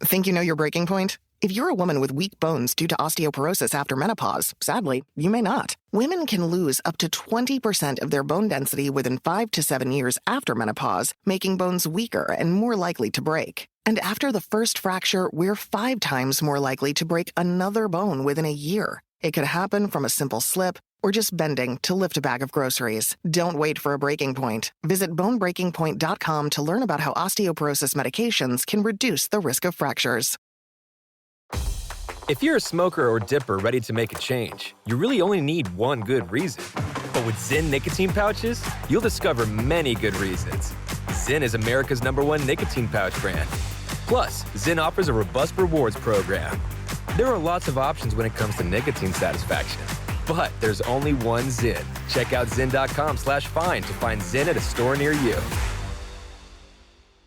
Think you know your breaking point? If you're a woman with weak bones due to osteoporosis after menopause, sadly, you may not. Women can lose up to 20% of their bone density within 5 to 7 years after menopause, making bones weaker and more likely to break. And after the first fracture, we're 5 times more likely to break another bone within a year. It could happen from a simple slip or just bending to lift a bag of groceries. Don't wait for a breaking point. Visit bonebreakingpoint.com to learn about how osteoporosis medications can reduce the risk of fractures. If you're a smoker or dipper ready to make a change, you really only need one good reason. But with Zyn nicotine pouches, you'll discover many good reasons. Zyn is America's #1 nicotine pouch brand. Plus, Zyn offers a robust rewards program. There are lots of options when it comes to nicotine satisfaction. But there's only one Zyn. Check out Zyn.com/find to find Zyn at a store near you.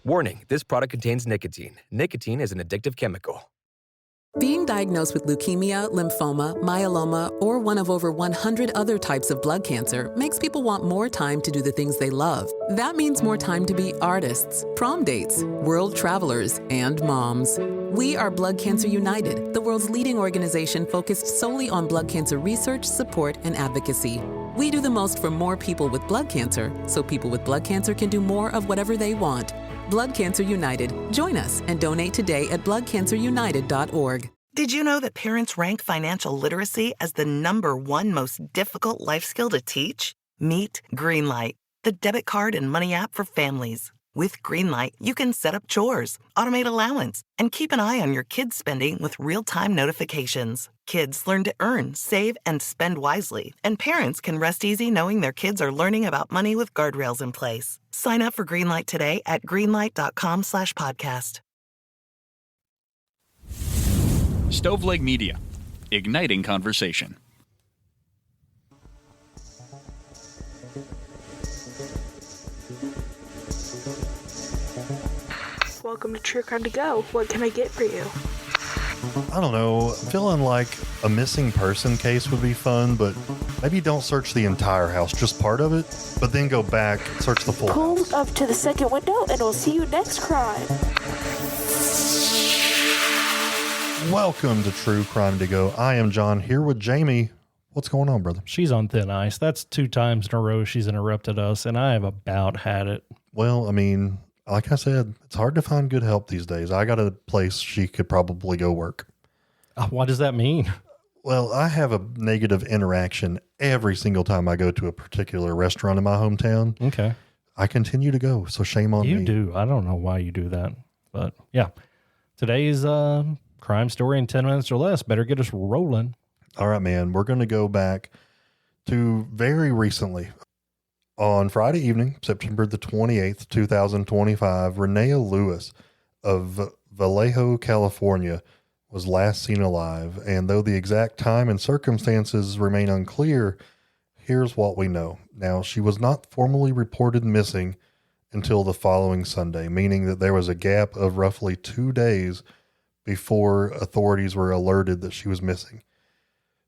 Warning, this product contains nicotine. Nicotine is an addictive chemical. Being diagnosed with leukemia, lymphoma, myeloma, or one of over 100 other types of blood cancer makes people want more time to do the things they love. That means more time to be artists, prom dates, world travelers, and moms. We are Blood Cancer United, the world's leading organization focused solely on blood cancer research, support, and advocacy. We do the most for more people with blood cancer, so people with blood cancer can do more of whatever they want. Blood Cancer United. Join us and donate today at bloodcancerunited.org. Did you know that parents rank financial literacy as the #1 most difficult life skill to teach? Meet Greenlight, the debit card and money app for families. With Greenlight, you can set up chores, automate allowance, and keep an eye on your kids' spending with real-time notifications. Kids learn to earn, save, and spend wisely, and parents can rest easy knowing their kids are learning about money with guardrails in place. Sign up for Greenlight today at greenlight.com/podcast. Stoveleg Media, igniting conversation. Welcome to True Crime to Go. What can I get for you? I don't know. I'm feeling like a missing person case would be fun, but maybe don't search the entire house, just part of it, but then go back, search the full Pull house. up to the second window and we'll see you next crime. Welcome to True Crime to Go. I am John here with Jamie. What's going on, brother? She's on thin ice. That's 2 times in a row she's interrupted us, and I have about had it. Well, I mean, like I said, it's hard to find good help these days. I got a place she could probably go work. What does that mean? Well, I have a negative interaction every single time I go to a particular restaurant in my hometown. Okay. I continue to go, so shame on me. You do. I don't know why you do that. But yeah, today's crime story in 10 minutes or less. Better get us rolling. All right, man. We're going to go back to very recently. On Friday evening, September the 28th, 2025, Renia Lewis of Vallejo, California, was last seen alive. And though the exact time and circumstances remain unclear, here's what we know. Now, she was not formally reported missing until the following Sunday, meaning that there was a gap of roughly 2 days before authorities were alerted that she was missing.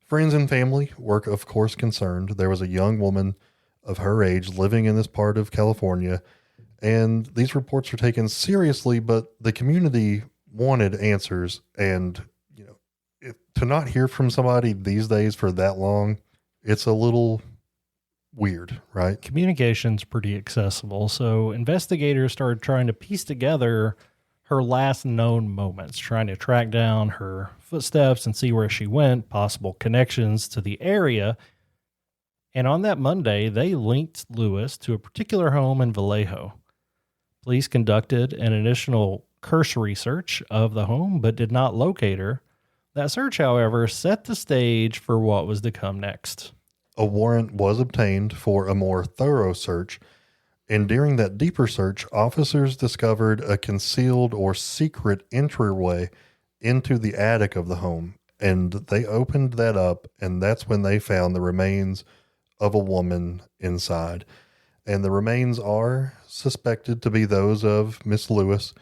Friends and family were, of course, concerned. There was a young woman of her age living in this part of California, and these reports were taken seriously, but the community wanted answers. And, you know, to not hear from somebody these days for that long, it's a little weird, right? Communication's pretty accessible. So investigators started trying to piece together her last known moments, trying to track down her footsteps and see where she went, possible connections to the area. And on that Monday, they linked Lewis to a particular home in Vallejo. Police conducted an initial cursory search of the home, but did not locate her. That search, however, set the stage for what was to come next. A warrant was obtained for a more thorough search, and during that deeper search, officers discovered a concealed or secret entryway into the attic of the home, and they opened that up, and that's when they found the remains of a woman inside. And the remains are suspected to be those of Miss Lewis.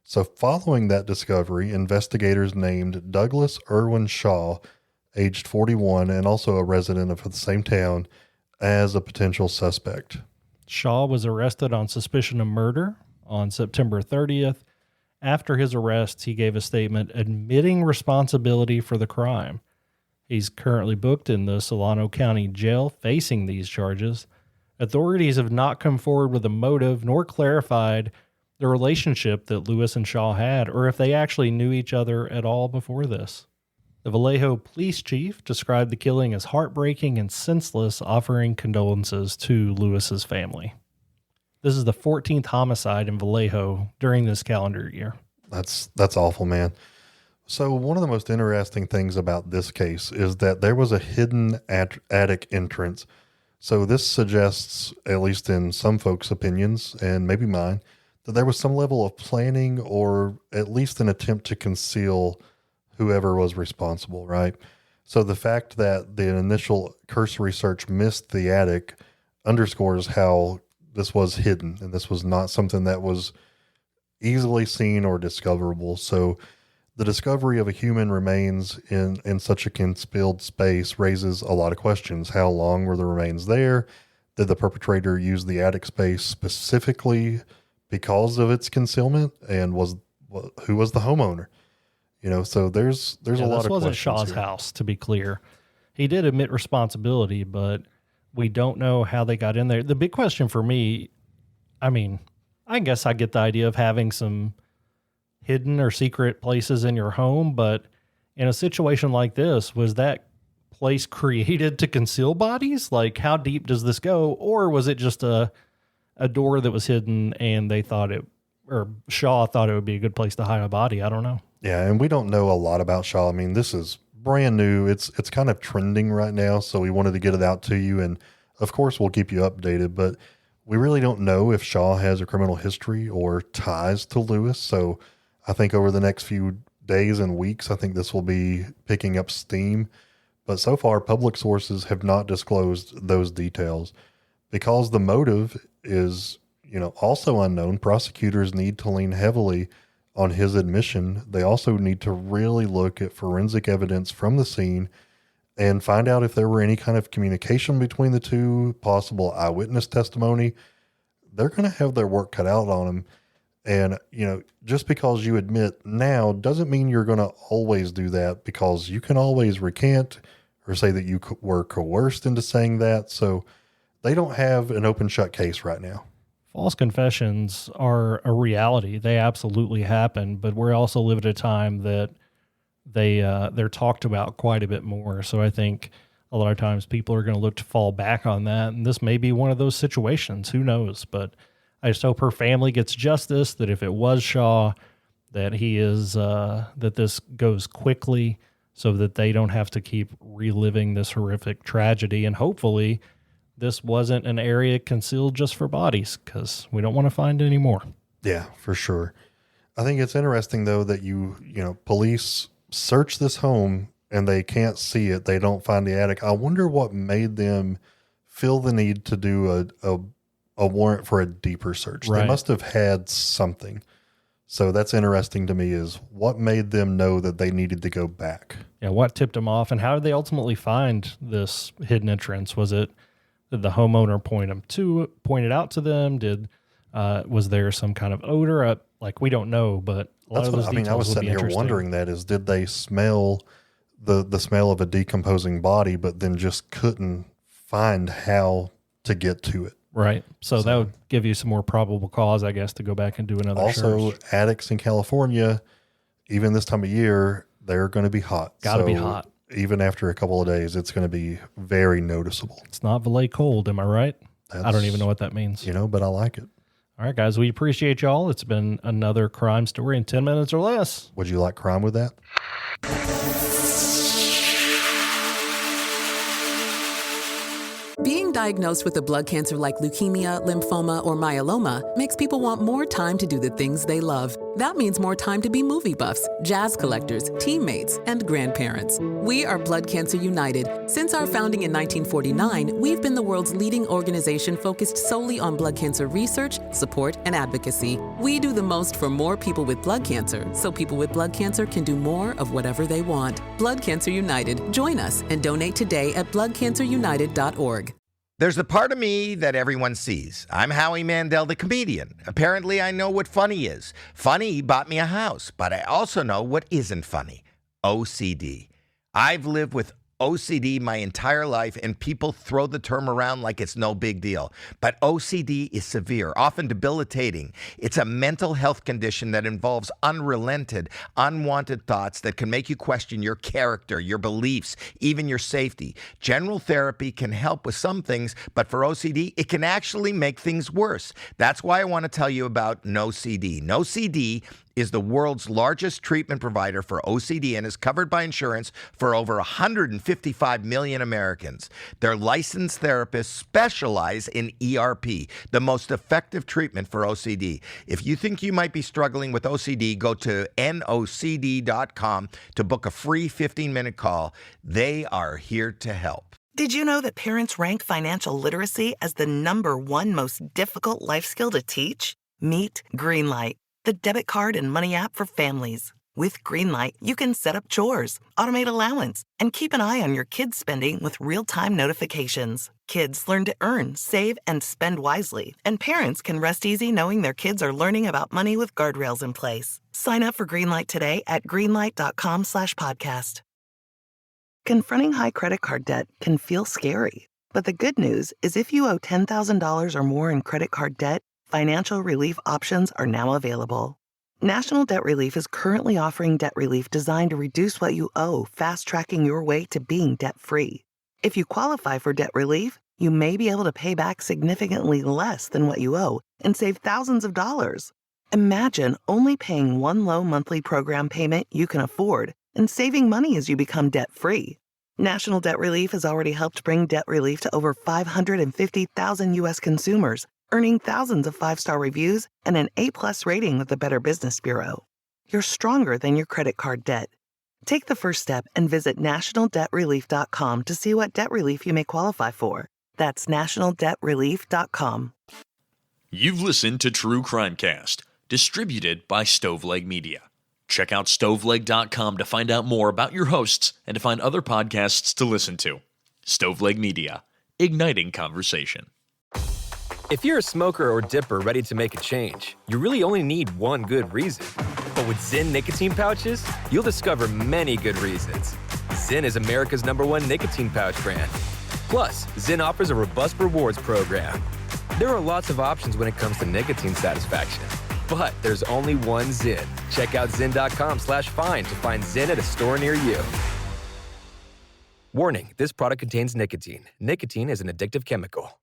So following that discovery, investigators named Douglas Irwin Shaw, aged 41 and also a resident of the same town, as a potential suspect. Shaw was arrested on suspicion of murder on September 30th After his arrest, he gave a statement admitting responsibility for the crime. He's currently booked in the Solano County Jail facing these charges. Authorities have not come forward with a motive nor clarified the relationship that Lewis and Shaw had, or if they actually knew each other at all before this. The Vallejo police chief described the killing as heartbreaking and senseless, offering condolences to Lewis's family. This is the 14th homicide in Vallejo during this calendar year. That's awful, man. So one of the most interesting things about this case is that there was a hidden attic entrance. So this suggests, at least in some folks' opinions, and maybe mine, that there was some level of planning or at least an attempt to conceal whoever was responsible, right? So the fact that the initial cursory search missed the attic underscores how this was hidden, and this was not something that was easily seen or discoverable. So the discovery of a human remains in such a concealed space raises a lot of questions. How long were the remains there? Did the perpetrator use the attic space specifically because of its concealment? And who was the homeowner? You know, so there's a lot of questions. This wasn't Shaw's house, to be clear. He did admit responsibility, but we don't know how they got in there. The big question for me, I mean, I guess I get the idea of having some hidden or secret places in your home, but in a situation like this, was that place created to conceal bodies? Like, how deep does this go? Or was it just a door that was hidden and they thought or Shaw thought it would be a good place to hide a body? I don't know. Yeah, and we don't know a lot about Shaw. I mean, this is brand new. It's kind of trending right now, so we wanted to get it out to you, and of course we'll keep you updated, but we really don't know if Shaw has a criminal history or ties to Lewis. So I think over the next few days and weeks, I think this will be picking up steam. But so far, public sources have not disclosed those details. Because the motive is, also unknown, prosecutors need to lean heavily on his admission. They also need to really look at forensic evidence from the scene and find out if there were any kind of communication between the two, possible eyewitness testimony. They're going to have their work cut out on them. And, just because you admit now doesn't mean you're going to always do that, because you can always recant or say that you were coerced into saying that. So they don't have an open shut case right now. False confessions are a reality. They absolutely happen, but we also live at a time that they're talked about quite a bit more. So I think a lot of times people are going to look to fall back on that. And this may be one of those situations. Who knows? But I just hope her family gets justice, that if it was Shaw, that he is, that this goes quickly so that they don't have to keep reliving this horrific tragedy. And hopefully this wasn't an area concealed just for bodies, because we don't want to find any more. Yeah, for sure. I think it's interesting though that police search this home and they can't see it. They don't find the attic. I wonder what made them feel the need to do a warrant for a deeper search. Right. They must have had something. So that's interesting to me, is what made them know that they needed to go back. Yeah, what tipped them off, and how did they ultimately find this hidden entrance? Was it did the homeowner point it out to them? Was there some kind of odor? We don't know, but a lot of those details I was sitting here wondering did they smell the smell of a decomposing body, but then just couldn't find how to get to it? Right. So that would give you some more probable cause, I guess, to go back and do another search. Also, attics in California, even this time of year, they're going to be hot. Got to be hot. Even after a couple of days, it's going to be very noticeable. It's not Vallejo cold, am I right? I don't even know what that means. But I like it. All right, guys, we appreciate y'all. It's been another crime story in 10 minutes or less. Would you like crime with that? Being diagnosed with a blood cancer like leukemia, lymphoma, or myeloma makes people want more time to do the things they love. That means more time to be movie buffs, jazz collectors, teammates, and grandparents. We are Blood Cancer United. Since our founding in 1949, we've been the world's leading organization focused solely on blood cancer research, support, and advocacy. We do the most for more people with blood cancer, so people with blood cancer can do more of whatever they want. Blood Cancer United. Join us and donate today at bloodcancerunited.org. There's the part of me that everyone sees. I'm Howie Mandel, the comedian. Apparently, I know what funny is. Funny bought me a house, but I also know what isn't funny. OCD. I've lived with OCD my entire life, and people throw the term around like it's no big deal. But OCD is severe, often debilitating. It's a mental health condition that involves unrelented, unwanted thoughts that can make you question your character, your beliefs, even your safety. General therapy can help with some things, but for OCD, it can actually make things worse. That's why I want to tell you about NoCD. NoCD is the world's largest treatment provider for OCD and is covered by insurance for over 155 million Americans. Their licensed therapists specialize in ERP, the most effective treatment for OCD. If you think you might be struggling with OCD, go to nocd.com to book a free 15-minute call. They are here to help. Did you know that parents rank financial literacy as the #1 most difficult life skill to teach? Meet Greenlight, the debit card and money app for families. With Greenlight, you can set up chores, automate allowance, and keep an eye on your kids' spending with real-time notifications. Kids learn to earn, save, and spend wisely, and parents can rest easy knowing their kids are learning about money with guardrails in place. Sign up for Greenlight today at greenlight.com/podcast. Confronting high credit card debt can feel scary, but the good news is if you owe $10,000 or more in credit card debt, financial relief options are now available. National Debt Relief is currently offering debt relief designed to reduce what you owe, fast-tracking your way to being debt-free. If you qualify for debt relief, you may be able to pay back significantly less than what you owe and save thousands of dollars. Imagine only paying one low monthly program payment you can afford and saving money as you become debt-free. National Debt Relief has already helped bring debt relief to over 550,000 U.S. consumers, earning thousands of 5-star reviews and an A+ rating with the Better Business Bureau. You're stronger than your credit card debt. Take the first step and visit nationaldebtrelief.com to see what debt relief you may qualify for. That's nationaldebtrelief.com. You've listened to True Crimecast, distributed by Stoveleg Media. Check out stoveleg.com to find out more about your hosts and to find other podcasts to listen to. Stoveleg Media, igniting conversation. If you're a smoker or dipper ready to make a change, you really only need one good reason. But with Zyn nicotine pouches, you'll discover many good reasons. Zyn is America's #1 nicotine pouch brand. Plus, Zyn offers a robust rewards program. There are lots of options when it comes to nicotine satisfaction, but there's only one Zyn. Check out Zyn.com/find to find Zyn at a store near you. Warning, this product contains nicotine. Nicotine is an addictive chemical.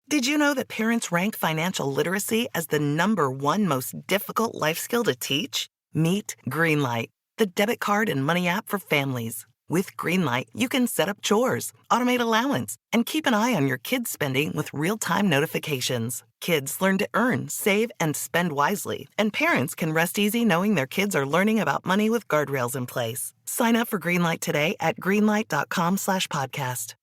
Did you know that parents rank financial literacy as the #1 most difficult life skill to teach? Meet Greenlight, the debit card and money app for families. With Greenlight, you can set up chores, automate allowance, and keep an eye on your kids' spending with real-time notifications. Kids learn to earn, save, and spend wisely, and parents can rest easy knowing their kids are learning about money with guardrails in place. Sign up for Greenlight today at greenlight.com/podcast.